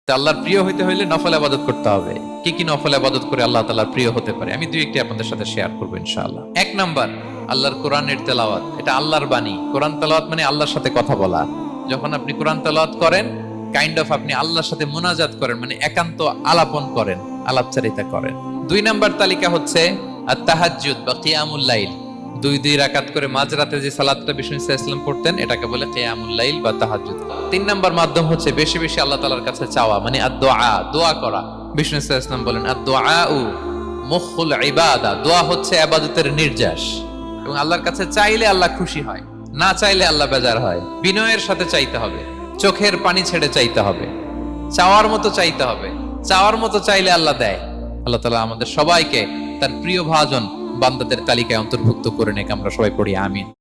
তো আল্লাহর প্রিয় হইতে হইলে নফল ইবাদত করতে হবে। কি কি নফল ইবাদত করে আল্লাহ তাআলার প্রিয় হতে পারে আমি দুই একটি আপনাদের সাথে শেয়ার করবো ইনশাআল্লাহ। এক নাম্বার, আল্লাহর কোরআনের তেলাওয়াত। এটা আল্লাহর বাণী। কোরআন তেলাওয়াত মানে আল্লাহর সাথে কথা বলা। যখন আপনি কোরআন তেলাওয়াত করেন, কাইন্ড অফ আপনি আল্লাহর সাথে মুনাজাত করেন, মানে একান্ত আলাপন করেন, আলাপচারিতা করেন। দুই নাম্বার তালিকা হচ্ছে আত-তাহাজ্জুদ বা কিয়ামুল লাইল। দুই রাকাত করে মাঝরাতে যে সালাতটা বিষ্ণু সাল্লাল্লাহু আলাইহি ওয়াসাল্লাম পড়তেন, এটাকে বলে কিয়ামুল লাইল বা তাহাজ্জুদ। তিন নাম্বার মাধ্যম হচ্ছে বেশি বেশি আল্লাহ তাআলার কাছে চাওয়া, মানে আদ-দুআ, দোয়া করা। বিষ্ণু সাল্লাল্লাহু আলাইহি ওয়াসাল্লাম বলেন আদ-দুআউ মুখুল ইবাদা, দোয়া হচ্ছে ইবাদতের নির্যাস। এবং আল্লাহর কাছে চাইলে আল্লাহ খুশি হয়, না চাইলে আল্লাহ বেজার হয়। বিনয়ের সাথে চাইতে হবে, চোখের পানি ছেড়ে চাইতে হবে, চাওয়ার মতো চাইতে হবে। চাওয়ার মতো চাইলে আল্লাহ দেয়। আল্লাহ তাআলা আমাদের সবাইকে তার প্রিয় ভাজন বান্দাদের তালিকায় অন্তর্ভুক্ত করে নেক। আমরা সবাই পড়ি আমিন।